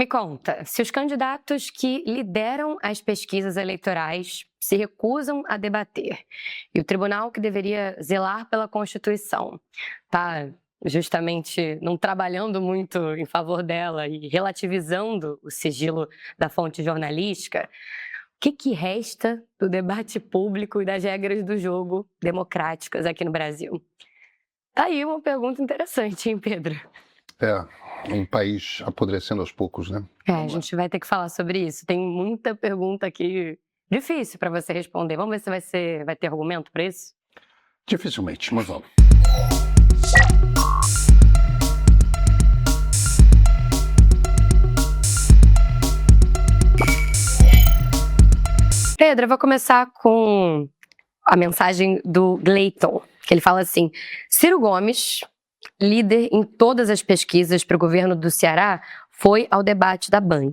Me conta, se os candidatos que lideram as pesquisas eleitorais se recusam a debater e o tribunal que deveria zelar pela Constituição está justamente não trabalhando muito em favor dela e relativizando o sigilo da fonte jornalística, o que resta do debate público e das regras do jogo democráticas aqui no Brasil? Tá aí uma pergunta interessante, hein, Pedro? Um país apodrecendo aos poucos, né? A gente vai ter que falar sobre isso. Tem muita pergunta aqui difícil para você responder. Vamos ver se vai ter argumento para isso? Dificilmente, mas vamos. Pedro, eu vou começar com a mensagem do Gleiton, que ele fala assim: Ciro Gomes, líder em todas as pesquisas para o governo do Ceará, foi ao debate da Band.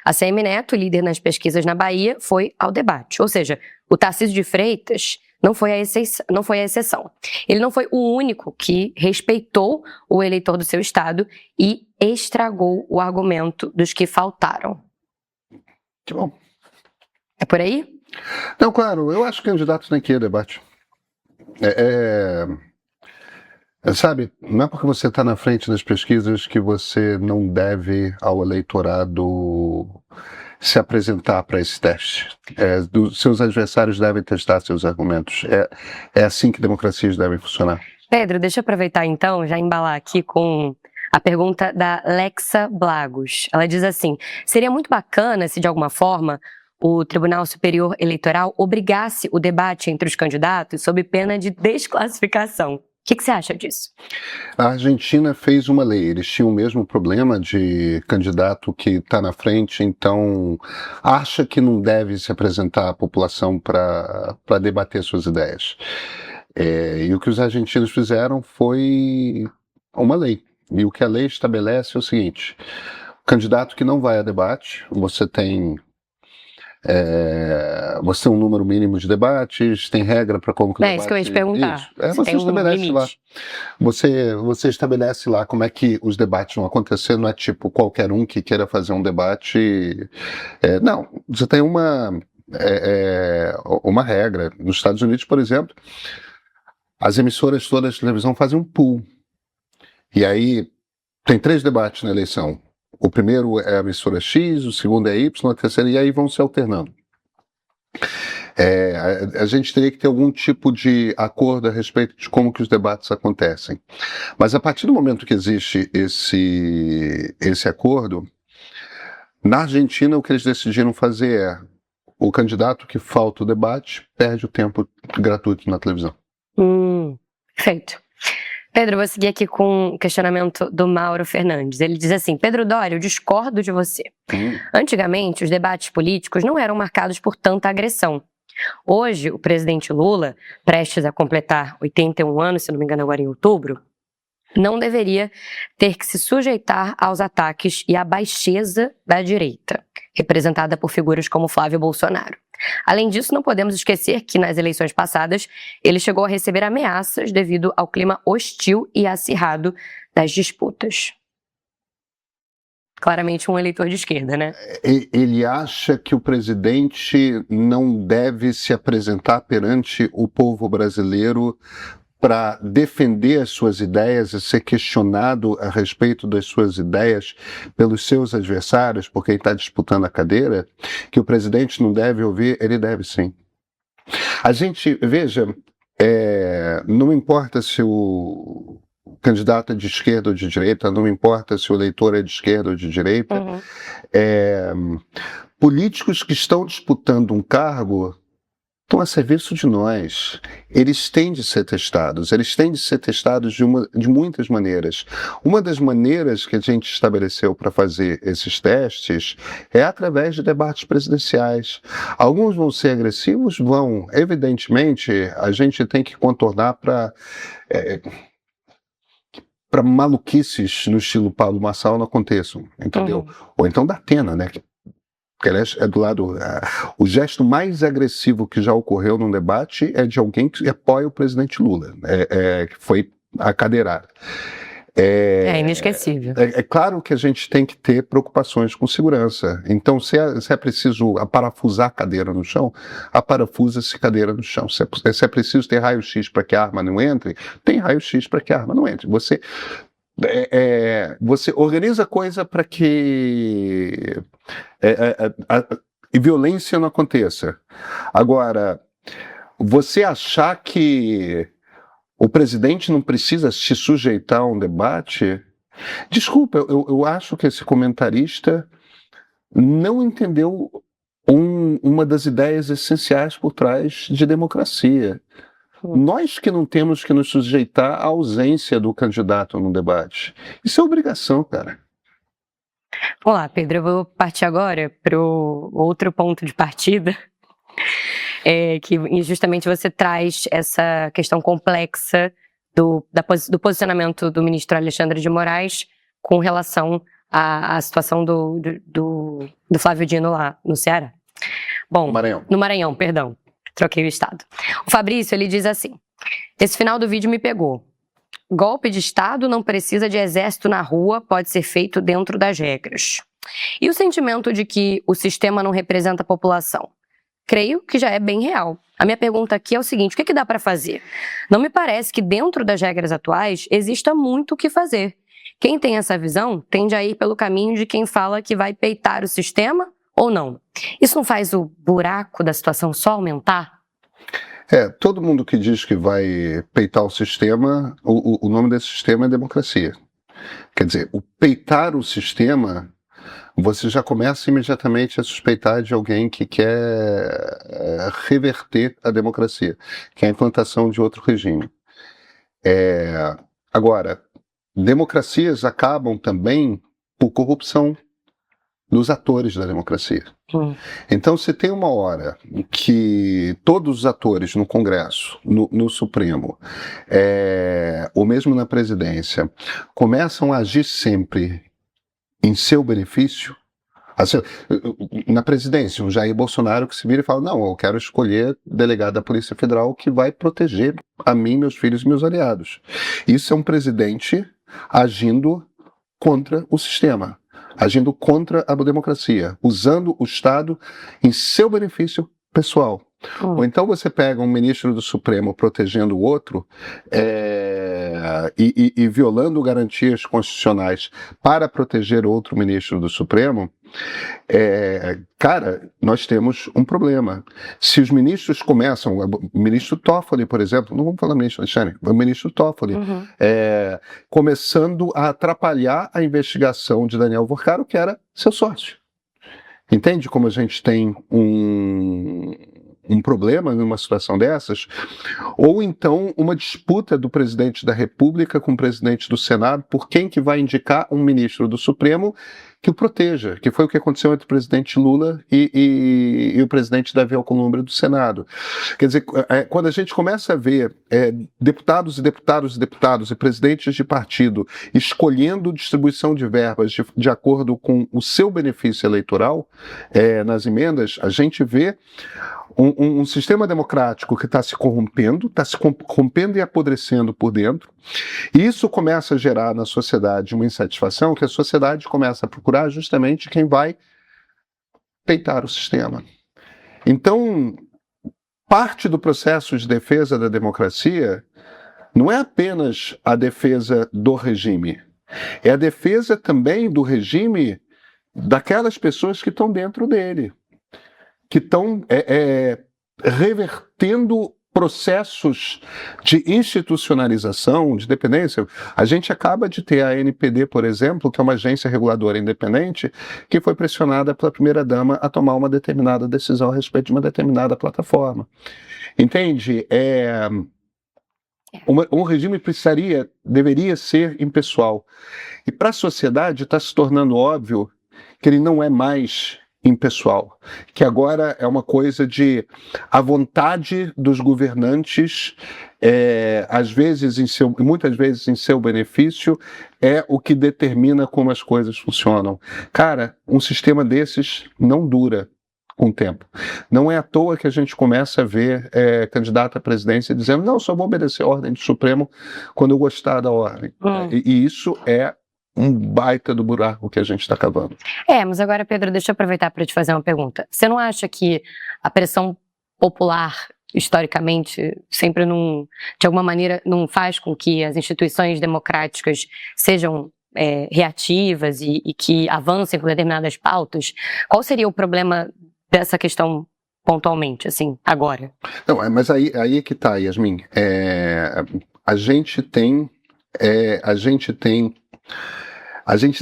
A CM Neto, líder nas pesquisas na Bahia, foi ao debate. Ou seja, o Tarcísio de Freitas não foi a exceção. Ele não foi o único que respeitou o eleitor do seu estado e estragou o argumento dos que faltaram. Que bom. É por aí? Não, claro, eu acho que candidatos nem que debate. Sabe, não é porque você está na frente das pesquisas que você não deve ao eleitorado se apresentar para esse teste. Seus adversários devem testar seus argumentos. É assim que democracias devem funcionar. Pedro, deixa eu aproveitar então, já embalar aqui com a pergunta da Lexa Blagos. Ela diz assim: seria muito bacana se de alguma forma o Tribunal Superior Eleitoral obrigasse o debate entre os candidatos sob pena de desclassificação. O que você acha disso? A Argentina fez uma lei, eles tinham o mesmo problema de candidato que está na frente, então acha que não deve se apresentar à população para debater suas ideias. E o que os argentinos fizeram foi uma lei. E o que a lei estabelece é o seguinte: o candidato que não vai a debate, você tem um número mínimo de debates, tem regra para como que o debate... isso que eu ia te perguntar. Você estabelece lá. Você estabelece lá como é que os debates vão acontecer, não é tipo qualquer um que queira fazer um debate. Não, você tem uma regra. Nos Estados Unidos, por exemplo, as emissoras todas de televisão fazem um pool. E aí tem 3 debates na eleição. O primeiro é a emissora X, o segundo é Y, a terceira, e aí vão se alternando. A gente teria que ter algum tipo de acordo a respeito de como que os debates acontecem. Mas a partir do momento que existe esse acordo, na Argentina o que eles decidiram fazer é: o candidato que falta o debate perde o tempo gratuito na televisão. Perfeito. Pedro, vou seguir aqui com o questionamento do Mauro Fernandes. Ele diz assim: Pedro Doria, eu discordo de você. Antigamente, os debates políticos não eram marcados por tanta agressão. Hoje, o presidente Lula, prestes a completar 81 anos, se não me engano agora em outubro, não deveria ter que se sujeitar aos ataques e à baixeza da direita, representada por figuras como Flávio Bolsonaro. Além disso, não podemos esquecer que nas eleições passadas ele chegou a receber ameaças devido ao clima hostil e acirrado das disputas. Claramente um eleitor de esquerda, né? Ele acha que o presidente não deve se apresentar perante o povo brasileiro para defender as suas ideias e ser questionado a respeito das suas ideias pelos seus adversários, porque ele está disputando a cadeira, que o presidente não deve ouvir, ele deve sim. A gente, veja, não importa se o candidato é de esquerda ou de direita, não importa se o eleitor é de esquerda ou de direita, políticos que estão disputando um cargo estão a serviço de nós. Eles têm de ser testados. Eles têm de ser testados de muitas maneiras. Uma das maneiras que a gente estabeleceu para fazer esses testes é através de debates presidenciais. Alguns vão ser agressivos? Vão. Evidentemente, a gente tem que contornar para maluquices no estilo Pablo Marçal não aconteçam, entendeu? Ou então da Atena, né? Que aliás é do lado... o gesto mais agressivo que já ocorreu num debate é de alguém que apoia o presidente Lula, que foi a cadeirada. É inesquecível. É claro que a gente tem que ter preocupações com segurança. Então, se é preciso parafusar a cadeira no chão, aparafusa-se cadeira no chão. Se é preciso ter raio-x para que a arma não entre, tem raio-x para que a arma não entre. Você organiza a coisa para que violência não aconteça. Agora, você achar que o presidente não precisa se sujeitar a um debate? Desculpa, eu acho que esse comentarista não entendeu uma das ideias essenciais por trás de democracia. Nós que não temos que nos sujeitar à ausência do candidato no debate. Isso é obrigação, cara. Olá, Pedro, eu vou partir agora para o outro ponto de partida, que justamente você traz essa questão complexa do posicionamento do ministro Alexandre de Moraes com relação à situação do Flávio Dino lá no Ceará. Bom, no Maranhão, perdão, troquei o estado. O Fabrício, ele diz assim: esse final do vídeo me pegou. Golpe de Estado não precisa de exército na rua, pode ser feito dentro das regras. E o sentimento de que o sistema não representa a população? Creio que já é bem real. A minha pergunta aqui é o seguinte: o que dá para fazer? Não me parece que dentro das regras atuais exista muito o que fazer. Quem tem essa visão tende a ir pelo caminho de quem fala que vai peitar o sistema ou não. Isso não faz o buraco da situação só aumentar? Todo mundo que diz que vai peitar o sistema, o nome desse sistema é democracia. Quer dizer, o peitar o sistema, você já começa imediatamente a suspeitar de alguém que quer reverter a democracia, que é a implantação de outro regime. Agora, democracias acabam também por corrupção dos atores da democracia. Então, se tem uma hora que todos os atores no Congresso, no Supremo, ou mesmo na presidência, começam a agir sempre em seu benefício, assim, na presidência, o Jair Bolsonaro que se vira e fala: não, eu quero escolher delegado da Polícia Federal que vai proteger a mim, meus filhos e meus aliados. Isso é um presidente agindo contra o sistema, agindo contra a democracia, usando o Estado em seu benefício pessoal. Ou então você pega um ministro do Supremo protegendo o outro e violando garantias constitucionais para proteger outro ministro do Supremo. Cara, nós temos um problema. Se os ministros começam, o ministro Toffoli, por exemplo, não vamos falar ministro Alexandre, o ministro Toffoli, começando a atrapalhar a investigação de Daniel Vorcaro, que era seu sócio. Entende como a gente tem um problema numa situação dessas? Ou então uma disputa do presidente da República com o presidente do Senado por quem que vai indicar um ministro do Supremo que o proteja, que foi o que aconteceu entre o presidente Lula e o presidente Davi Alcolumbre do Senado. Quer dizer, quando a gente começa a ver deputados e presidentes de partido escolhendo distribuição de verbas de acordo com o seu benefício eleitoral nas emendas, a gente vê um sistema democrático que está se corrompendo e apodrecendo por dentro, e isso começa a gerar na sociedade uma insatisfação, que a sociedade começa a procurar justamente quem vai peitar o sistema. Então, parte do processo de defesa da democracia não é apenas a defesa do regime, é a defesa também do regime daquelas pessoas que estão dentro dele, que estão revertendo processos de institucionalização, de dependência. A gente acaba de ter a ANPD, por exemplo, que é uma agência reguladora independente, que foi pressionada pela primeira-dama a tomar uma determinada decisão a respeito de uma determinada plataforma. Entende? Um regime deveria ser impessoal. E para a sociedade está se tornando óbvio que ele não é mais impessoal, que agora é uma coisa de a vontade dos governantes, muitas vezes em seu benefício, é o que determina como as coisas funcionam. Cara, um sistema desses não dura. com o tempo. Não é à toa que a gente começa a ver candidato à presidência dizendo, não, só vou obedecer a ordem do Supremo quando eu gostar da ordem. E isso é um baita do buraco que a gente está cavando. Mas agora, Pedro, deixa eu aproveitar para te fazer uma pergunta. Você não acha que a pressão popular, historicamente, sempre de alguma maneira, não faz com que as instituições democráticas sejam reativas e que avancem com determinadas pautas? Qual seria o problema dessa questão pontualmente, assim, agora? Não, mas aí é que tá, Yasmin. A gente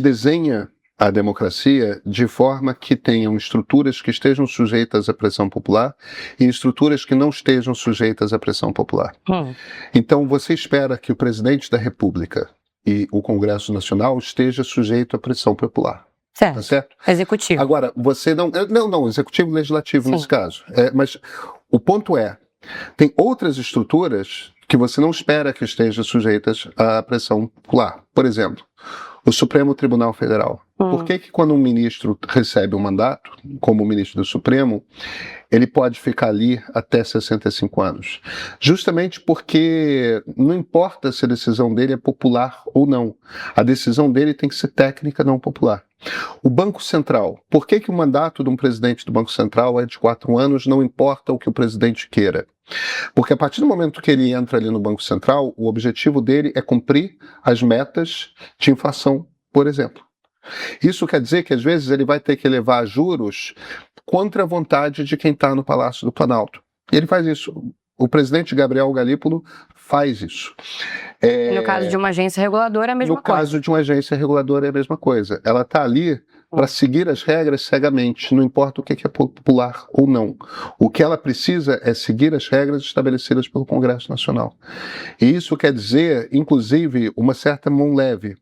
desenha a democracia de forma que tenham estruturas que estejam sujeitas à pressão popular e estruturas que não estejam sujeitas à pressão popular. Então, você espera que o presidente da República e o Congresso Nacional esteja sujeito à pressão popular. Certo. Tá certo? Executivo. Agora, você não, executivo e legislativo nesse caso. Mas o ponto tem outras estruturas que você não espera que estejam sujeitas à pressão popular. Por exemplo, o Supremo Tribunal Federal. Por que quando um ministro recebe um mandato, como ministro do Supremo, ele pode ficar ali até 65 anos? Justamente porque não importa se a decisão dele é popular ou não. A decisão dele tem que ser técnica, não popular. O Banco Central. Por que o mandato de um presidente do Banco Central é de 4 anos, não importa o que o presidente queira? Porque a partir do momento que ele entra ali no Banco Central, o objetivo dele é cumprir as metas de inflação, por exemplo. Isso quer dizer que às vezes ele vai ter que elevar juros contra a vontade de quem está no Palácio do Planalto. E ele faz isso. O presidente Gabriel Galípolo faz isso. No caso de uma agência reguladora é a mesma coisa. No caso de uma agência reguladora é a mesma coisa. Ela está ali para seguir as regras cegamente, não importa o que é popular ou não. O que ela precisa é seguir as regras estabelecidas pelo Congresso Nacional. E isso quer dizer, inclusive, uma certa mão leve.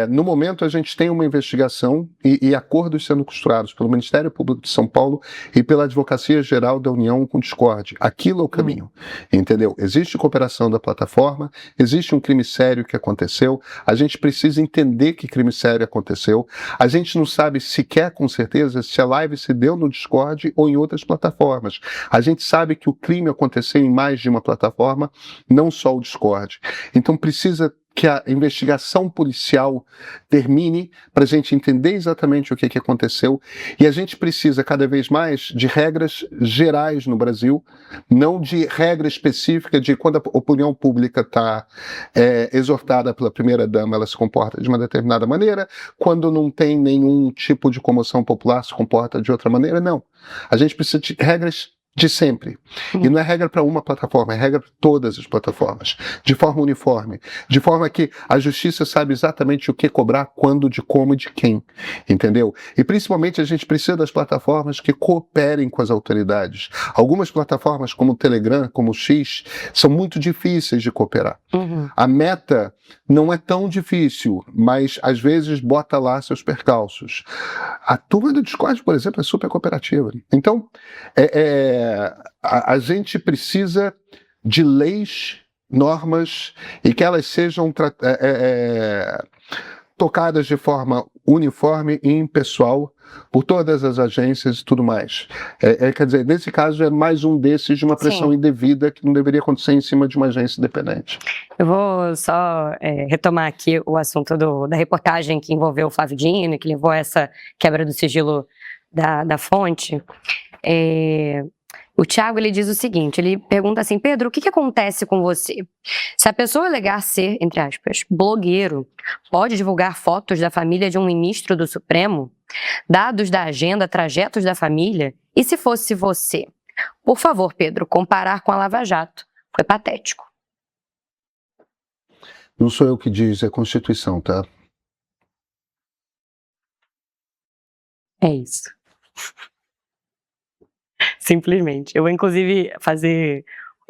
No momento, a gente tem uma investigação e acordos sendo costurados pelo Ministério Público de São Paulo e pela Advocacia Geral da União com Discord. Aquilo é o caminho, entendeu? Existe cooperação da plataforma, existe um crime sério que aconteceu, a gente precisa entender que crime sério aconteceu, a gente não sabe sequer com certeza se a live se deu no Discord ou em outras plataformas. A gente sabe que o crime aconteceu em mais de uma plataforma, não só o Discord. Então precisa que a investigação policial termine para a gente entender exatamente o que aconteceu, e a gente precisa cada vez mais de regras gerais no Brasil, não de regra específica de quando a opinião pública está exortada pela primeira-dama, ela se comporta de uma determinada maneira, quando não tem nenhum tipo de comoção popular se comporta de outra maneira, não. A gente precisa de regras de sempre. E não é regra para uma plataforma, é regra para todas as plataformas, de forma uniforme, de forma que a justiça sabe exatamente o que cobrar, quando, de como e de quem, entendeu? E principalmente a gente precisa das plataformas que cooperem com as autoridades. Algumas plataformas, como o Telegram, como o X, são muito difíceis de cooperar. A Meta não é tão difícil, mas às vezes bota lá seus percalços. A turma do Discord, por exemplo, é super cooperativa. Então, a gente precisa de leis, normas, e que elas sejam tocadas de forma uniforme e impessoal por todas as agências e tudo mais. Quer dizer, nesse caso é mais um desses de uma pressão indevida que não deveria acontecer em cima de uma agência independente. Eu vou só retomar aqui o assunto da reportagem que envolveu o Flávio Dino, que levou a essa quebra do sigilo da fonte. O Thiago, ele diz o seguinte, ele pergunta assim: Pedro, o que acontece com você? Se a pessoa alegar ser, entre aspas, blogueiro, pode divulgar fotos da família de um ministro do Supremo, dados da agenda, trajetos da família? E se fosse você? Por favor, Pedro, comparar com a Lava Jato. Foi patético. Não sou eu que diz, é a Constituição, tá? É isso. Simplesmente. Eu vou, inclusive,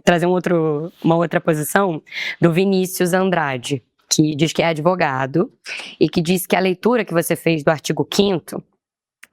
trazer uma outra posição do Vinícius Andrade, que diz que é advogado e que diz que a leitura que você fez do artigo 5º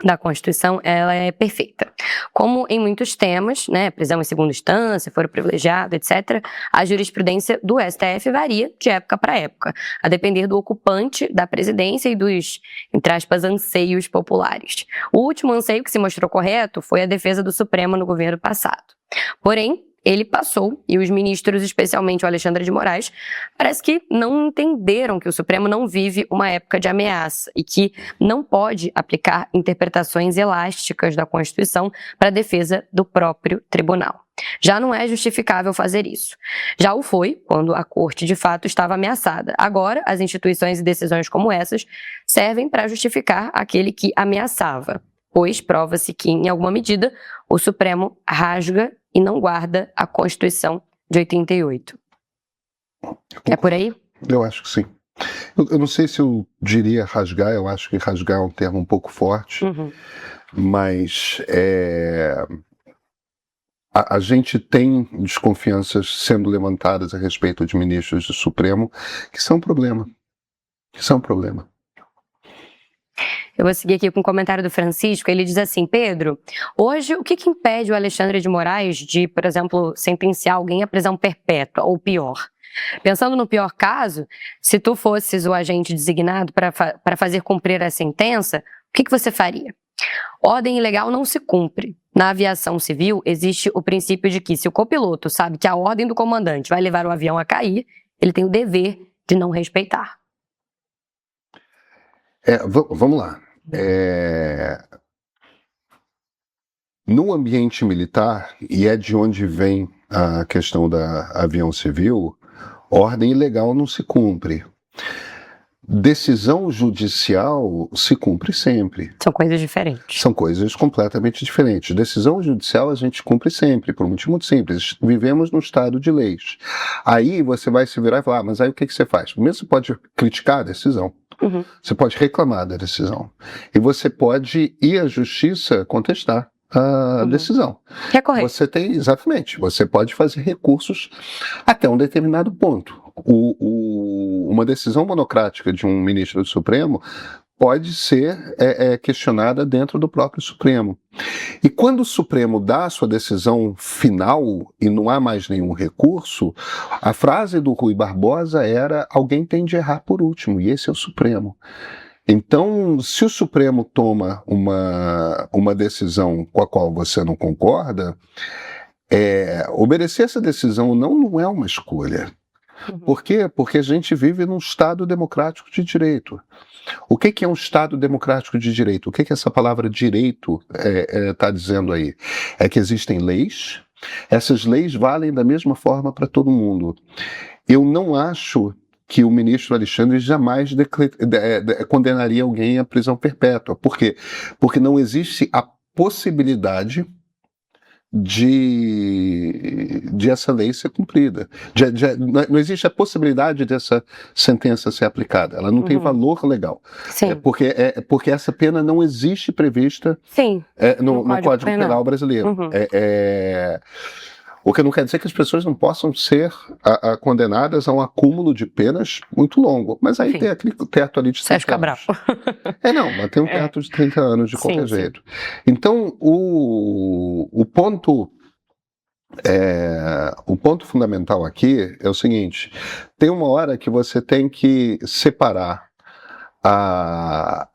da Constituição, ela é perfeita. Como em muitos temas, né, prisão em segunda instância, foro privilegiado, etc., a jurisprudência do STF varia de época para época, a depender do ocupante da presidência e dos, entre aspas, anseios populares. O último anseio que se mostrou correto foi a defesa do Supremo no governo passado. Porém, ele passou e os ministros, especialmente o Alexandre de Moraes, parece que não entenderam que o Supremo não vive uma época de ameaça e que não pode aplicar interpretações elásticas da Constituição para a defesa do próprio tribunal. Já não é justificável fazer isso. Já o foi quando a Corte de fato estava ameaçada. Agora, as instituições e decisões como essas servem para justificar aquele que ameaçava, pois prova-se que, em alguma medida, o Supremo rasga e não guarda a Constituição de 88. É por aí? Eu acho que sim. Eu não sei se eu diria rasgar, eu acho que rasgar é um termo um pouco forte, mas a gente tem desconfianças sendo levantadas a respeito de ministros do Supremo que são um problema. Eu vou seguir aqui com um comentário do Francisco. Ele diz assim: Pedro, hoje o que impede o Alexandre de Moraes de, por exemplo, sentenciar alguém à prisão perpétua, ou pior? Pensando no pior caso, se tu fosses o agente designado para fazer cumprir a sentença, o que você faria? Ordem ilegal não se cumpre. Na aviação civil, existe o princípio de que se o copiloto sabe que a ordem do comandante vai levar o avião a cair, ele tem o dever de não respeitar. Vamos lá. No ambiente militar, e é de onde vem a questão da avião civil, ordem ilegal não se cumpre. Decisão judicial se cumpre sempre. São coisas diferentes. São coisas completamente diferentes. Decisão judicial a gente cumpre sempre, por um motivo muito simples. Vivemos num estado de leis. Aí você vai se virar e falar, mas aí o que você faz? Primeiro você pode criticar a decisão. Você pode reclamar da decisão. E você pode ir à justiça contestar a decisão. Recorrer. Exatamente. Você pode fazer recursos até um determinado ponto. Uma decisão monocrática de um ministro do Supremo pode ser questionada dentro do próprio Supremo. E quando o Supremo dá a sua decisão final e não há mais nenhum recurso, a frase do Rui Barbosa era: alguém tem de errar por último, e esse é o Supremo. Então, se o Supremo toma uma decisão com a qual você não concorda, obedecer essa decisão não é uma escolha. Por quê? Porque a gente vive num Estado democrático de direito. O que é um Estado democrático de direito? O que essa palavra direito está dizendo aí? É que existem leis, essas leis valem da mesma forma para todo mundo. Eu não acho que o ministro Alexandre jamais condenaria alguém à prisão perpétua. Por quê? Porque não existe a possibilidade de essa lei ser cumprida. Não existe a possibilidade dessa sentença ser aplicada. Ela não tem valor legal. Sim. Porque essa pena não existe prevista no Código Penal brasileiro. O que não quer dizer que as pessoas não possam ser condenadas a um acúmulo de penas muito longo. Mas aí tem aquele teto ali de 30 Sérgio Cabral. Mas tem um teto de 30 anos de qualquer jeito. Então, o ponto fundamental aqui é o seguinte: tem uma hora que você tem que separar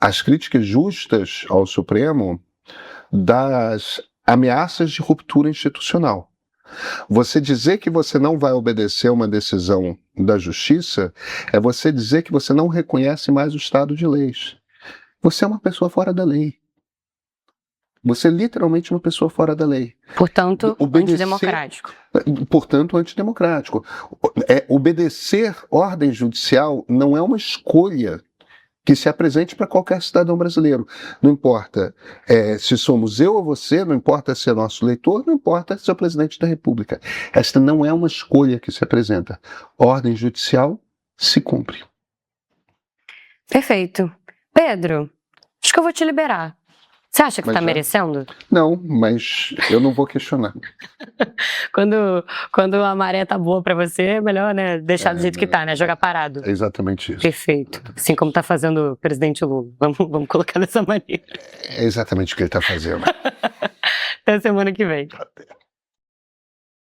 as críticas justas ao Supremo das ameaças de ruptura institucional. Você dizer que você não vai obedecer uma decisão da justiça é você dizer que você não reconhece mais o Estado de leis. Você é uma pessoa fora da lei. Você é literalmente uma pessoa fora da lei. Portanto, antidemocrático. Portanto, antidemocrático. Obedecer ordem judicial não é uma escolha que se apresente para qualquer cidadão brasileiro. Não importa se somos eu ou você, não importa se é nosso eleitor, não importa se é o presidente da República. Esta não é uma escolha que se apresenta. Ordem judicial se cumpre. Perfeito. Pedro, acho que eu vou te liberar. Você acha que Mas tá já- merecendo? Não, mas eu não vou questionar. Quando a maré tá boa pra você, é melhor, né, deixar do jeito que tá, né? Jogar parado. É exatamente isso. Perfeito. Assim como tá fazendo o presidente Lula. Vamos colocar dessa maneira. É exatamente o que ele está fazendo. Até semana que vem.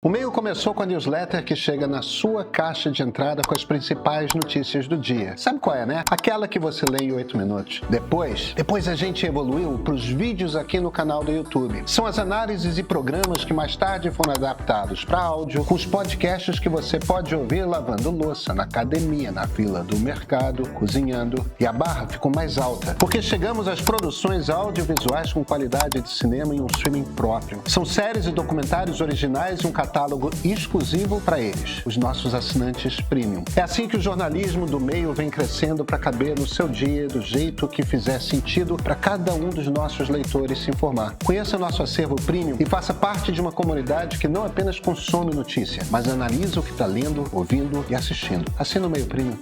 O Meio começou com a newsletter que chega na sua caixa de entrada com as principais notícias do dia. Sabe qual é, né? Aquela que você lê em 8 minutos. Depois a gente evoluiu para os vídeos aqui no canal do YouTube. São as análises e programas que mais tarde foram adaptados para áudio, com os podcasts que você pode ouvir lavando louça, na academia, na fila do mercado, cozinhando. E a barra ficou mais alta, porque chegamos às produções audiovisuais com qualidade de cinema em um streaming próprio. São séries e documentários originais e um catálogo exclusivo para eles, os nossos assinantes premium. É assim que o jornalismo do Meio vem crescendo para caber no seu dia, do jeito que fizer sentido para cada um dos nossos leitores se informar. Conheça nosso acervo premium e faça parte de uma comunidade que não apenas consome notícia, mas analisa o que está lendo, ouvindo e assistindo. Assina o Meio Premium.